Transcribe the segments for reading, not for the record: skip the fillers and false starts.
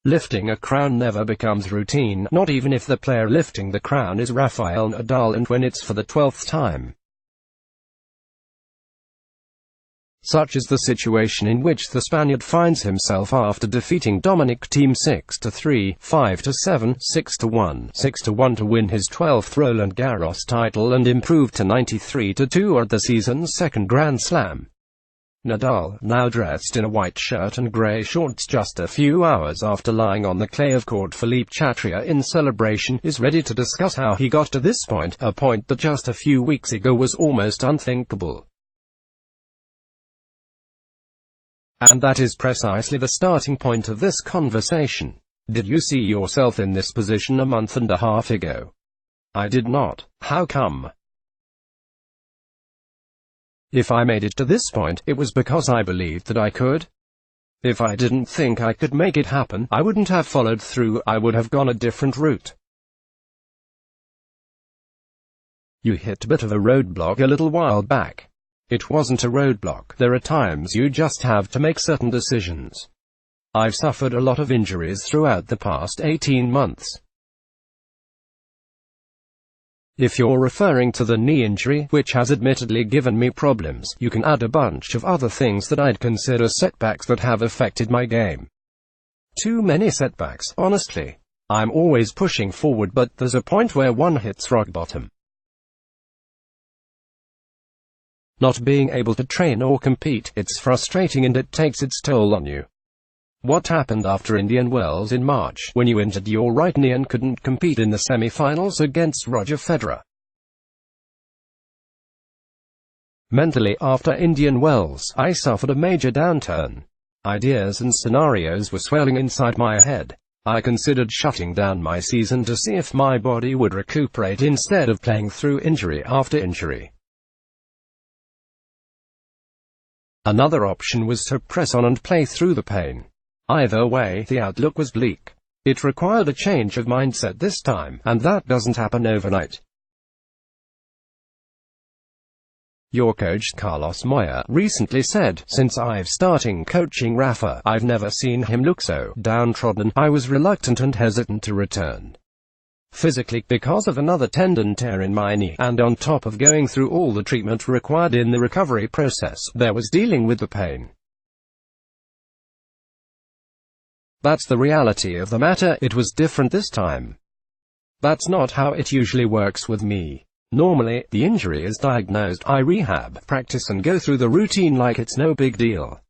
Lifting a crown never becomes routine, not even if the player lifting the crown is Rafael Nadal and when it's for the 12th time. Such is the situation in which the Spaniard finds himself after defeating Dominic Thiem 6-3, 5-7, 6-1, 6-1 to win his 12th Roland Garros title and improve to 93-2 at the season's second Grand Slam. Nadal, now dressed in a white shirt and grey shorts just a few hours after lying on the clay of Court Philippe Chatrier in celebration, is ready to discuss how he got to this point, a point that just a few weeks ago was almost unthinkable. And that is precisely the starting point of this conversation. Did you see yourself in this position a month and a half ago? I did not. How come? If I made it to this point, it was because I believed that I could. If I didn't think I could make it happen, I wouldn't have followed through, I would have gone a different route. You hit a bit of a roadblock a little while back. It wasn't a roadblock. There are times you just have to make certain decisions. I've suffered a lot of injuries throughout the past 18 months. If you're referring to the knee injury, which has admittedly given me problems, you can add a bunch of other things that I'd consider setbacks that have affected my game. Too many setbacks, honestly. I'm always pushing forward, but there's a point where one hits rock bottom. Not being able to train or compete, it's frustrating and it takes its toll on you. What happened after Indian Wells in March, when you injured your right knee and couldn't compete in the semi-finals against Roger Federer? Mentally, after Indian Wells, I suffered a major downturn. Ideas and scenarios were swelling inside my head. I considered shutting down my season to see if my body would recuperate instead of playing through injury after injury. Another option was to press on and play through the pain. Either way, the outlook was bleak. It required a change of mindset this time, and that doesn't happen overnight. Your coach, Carlos Moya, recently said, "Since I've started coaching Rafa, I've never seen him look so downtrodden." I was reluctant and hesitant to return. Physically, because of another tendon tear in my knee, and on top of going through all the treatment required in the recovery process, there was dealing with the pain. That's the reality of the matter. It was different this time. That's not how it usually works with me. Normally, the injury is diagnosed, I rehab, practice and go through the routine like it's no big deal.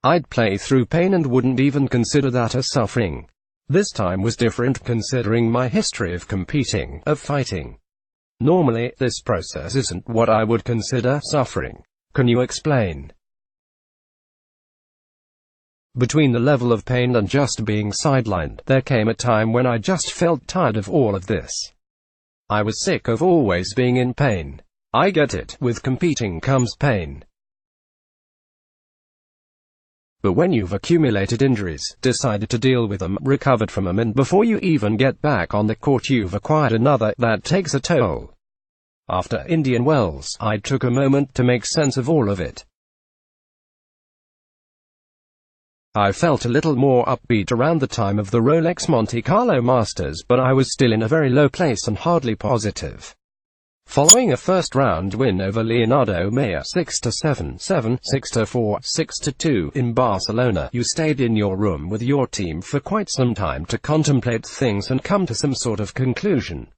I'd play through pain and wouldn't even consider that as suffering. This time was different considering my history of competing, of fighting. Normally, this process isn't what I would consider suffering. Can you explain? Between the level of pain and just being sidelined, there came a time when I just felt tired of all of this. I was sick of always being in pain. I get it, with competing comes pain. But when you've accumulated injuries, decided to deal with them, recovered from them, and before you even get back on the court you've acquired another, that takes a toll. After Indian Wells, I took a moment to make sense of all of it. I felt a little more upbeat around the time of the Rolex Monte Carlo Masters, but I was still in a very low place and hardly positive. Following a first-round win over Leonardo Mayer 6-7, 7, 6-4, 6-2 in Barcelona, you stayed in your room with your team for quite some time to contemplate things and come to some sort of conclusion.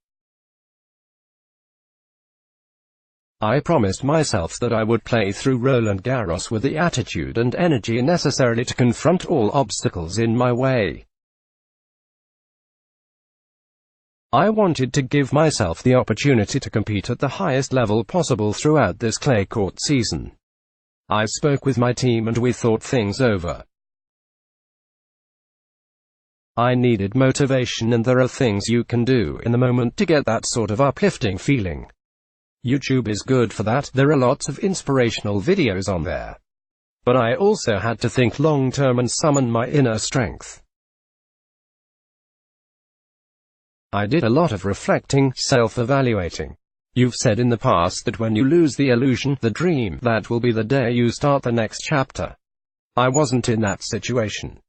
I promised myself that I would play through Roland Garros with the attitude and energy necessary to confront all obstacles in my way. I wanted to give myself the opportunity to compete at the highest level possible throughout this clay court season. I spoke with my team and we thought things over. I needed motivation, and there are things you can do in the moment to get that sort of uplifting feeling. YouTube is good for that, there are lots of inspirational videos on there. But I also had to think long term and summon my inner strength. I did a lot of reflecting, self-evaluating. You've said in the past that when you lose the illusion, the dream, that will be the day you start the next chapter. I wasn't in that situation.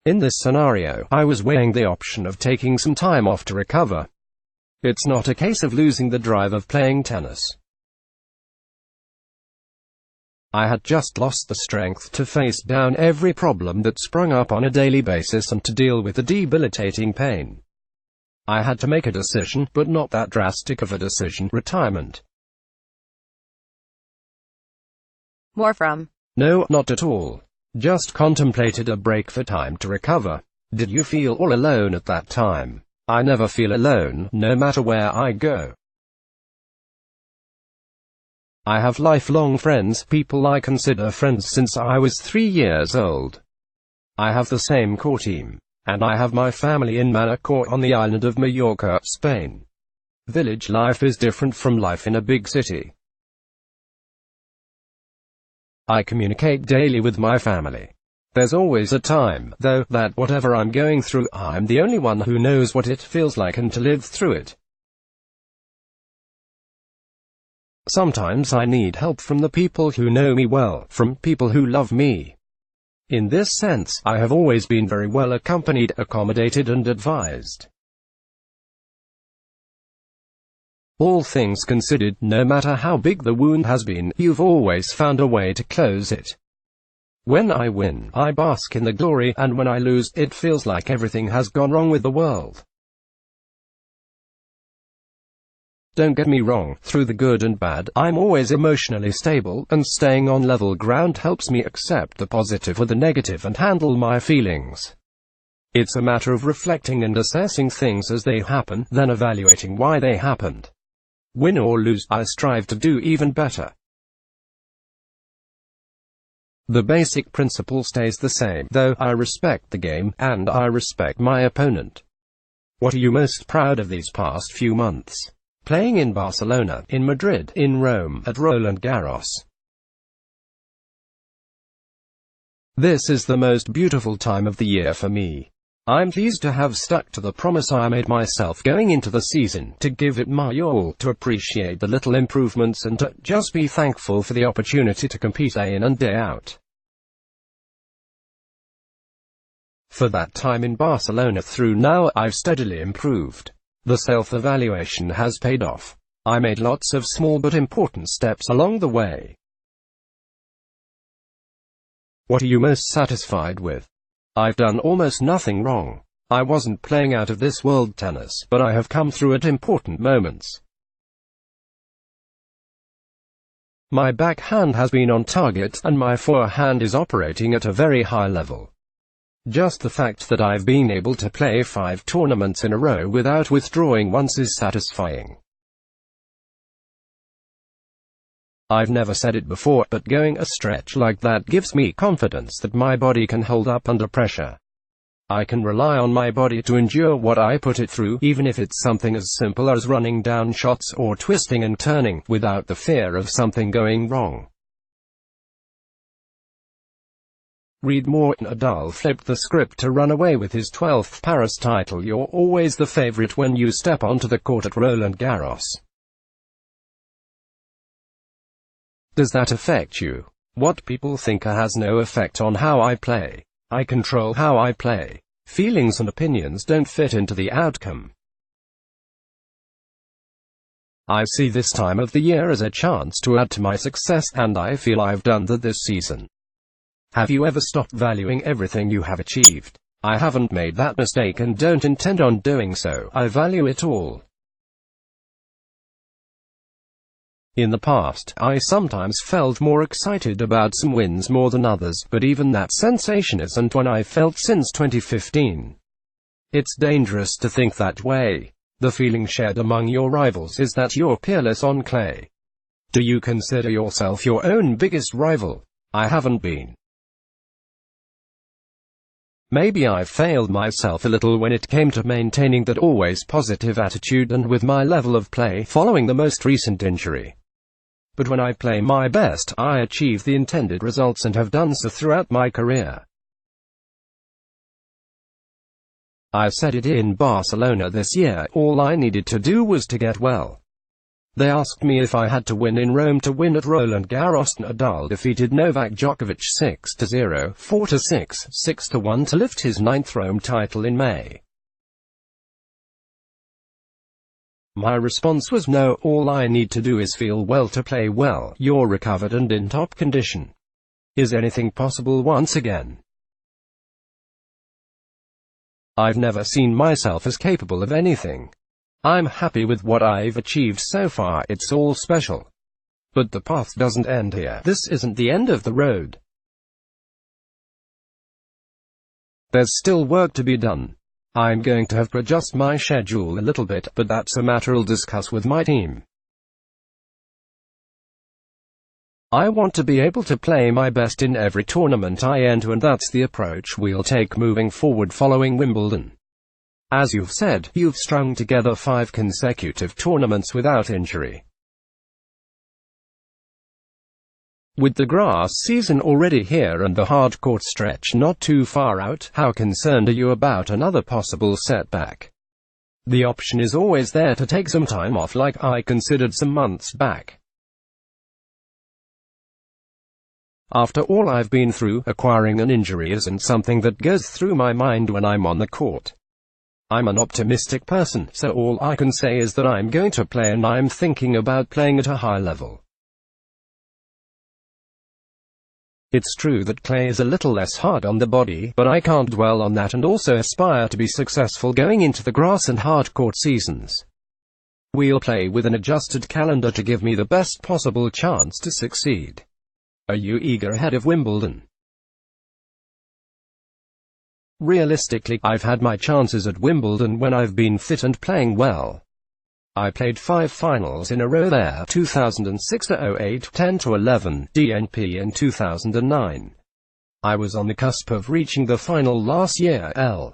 In this scenario, I was weighing the option of taking some time off to recover. It's not a case of losing the drive of playing tennis. I had just lost the strength to face down every problem that sprung up on a daily basis and to deal with the debilitating pain. I had to make a decision, but not that drastic of a decision: retirement. More from. No, not at all. Just contemplated a break for time to recover. Did you feel all alone at that time? I never feel alone, no matter where I go. I have lifelong friends, people I consider friends since I was 3 years old. I have the same core team. And I have my family in Manacor on the island of Mallorca, Spain. Village life is different from life in a big city. I communicate daily with my family. There's always a time, though, that whatever I'm going through, I'm the only one who knows what it feels like and to live through it. Sometimes I need help from the people who know me well, from people who love me. In this sense, I have always been very well accompanied, accommodated and advised. All things considered, no matter how big the wound has been, you've always found a way to close it. When I win, I bask in the glory, and when I lose, it feels like everything has gone wrong with the world. Don't get me wrong, through the good and bad, I'm always emotionally stable, and staying on level ground helps me accept the positive with the negative and handle my feelings. It's a matter of reflecting and assessing things as they happen, then evaluating why they happened. Win or lose, I strive to do even better. The basic principle stays the same, though I respect the game, and I respect my opponent. What are you most proud of these past few months? Playing in Barcelona, in Madrid, in Rome, at Roland Garros. This is the most beautiful time of the year for me. I'm pleased to have stuck to the promise I made myself going into the season, to give it my all, to appreciate the little improvements and to just be thankful for the opportunity to compete day in and day out. For that time in Barcelona through now, I've steadily improved. The self-evaluation has paid off. I made lots of small but important steps along the way. What are you most satisfied with? I've done almost nothing wrong. I wasn't playing out of this world tennis, but I have come through at important moments. My backhand has been on target, and my forehand is operating at a very high level. Just the fact that I've been able to play 5 tournaments in a row without withdrawing once is satisfying. I've never said it before, but going a stretch like that gives me confidence that my body can hold up under pressure. I can rely on my body to endure what I put it through, even if it's something as simple as running down shots or twisting and turning, without the fear of something going wrong. Read more. Nadal flipped the script to run away with his 12th Paris title. You're always the favorite when you step onto the court at Roland Garros. Does that affect you? What people think has no effect on how I play. I control how I play. Feelings and opinions don't fit into the outcome. I see this time of the year as a chance to add to my success, and I feel I've done that this season. Have you ever stopped valuing everything you have achieved? I haven't made that mistake and don't intend on doing so. I value it all. In the past, I sometimes felt more excited about some wins more than others, but even that sensation isn't what I felt since 2015. It's dangerous to think that way. The feeling shared among your rivals is that you're peerless on clay. Do you consider yourself your own biggest rival? I haven't been. Maybe I failed myself a little when it came to maintaining that always positive attitude and with my level of play following the most recent injury. But when I play my best, I achieve the intended results and have done so throughout my career. I said it in Barcelona this year, all I needed to do was to get well. They asked me if I had to win in Rome to win at Roland Garros. Nadal defeated Novak Djokovic 6-0, 4-6, 6-1 to lift his 9th Rome title in May. My response was no, all I need to do is feel well to play well. You're recovered and in top condition. Is anything possible once again? I've never seen myself as capable of anything. I'm happy with what I've achieved so far, it's all special. But the path doesn't end here. This isn't the end of the road. There's still work to be done. I'm going to have to adjust my schedule a little bit, but that's a matter I'll discuss with my team. I want to be able to play my best in every tournament I enter, and that's the approach we'll take moving forward following Wimbledon. As you've said, you've strung together 5 consecutive tournaments without injury. With the grass season already here and the hard court stretch not too far out, how concerned are you about another possible setback? The option is always there to take some time off, like I considered some months back. After all I've been through, acquiring an injury isn't something that goes through my mind when I'm on the court. I'm an optimistic person, so all I can say is that I'm going to play, and I'm thinking about playing at a high level. It's true that clay is a little less hard on the body, but I can't dwell on that and also aspire to be successful going into the grass and hard court seasons. We'll play with an adjusted calendar to give me the best possible chance to succeed. Are you eager ahead of Wimbledon? Realistically, I've had my chances at Wimbledon when I've been fit and playing well. I played 5 finals in a row there, 2006-08, 10-11, DNP in 2009. I was on the cusp of reaching the final last year, to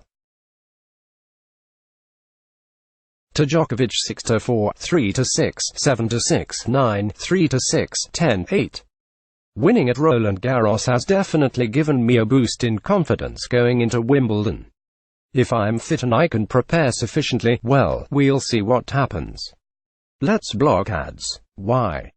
Djokovic 6-4, 3-6, 7-6, 9, 3-6, 10-8. Winning at Roland Garros has definitely given me a boost in confidence going into Wimbledon. If I'm fit and I can prepare sufficiently, well, we'll see what happens. Let's block ads. Why?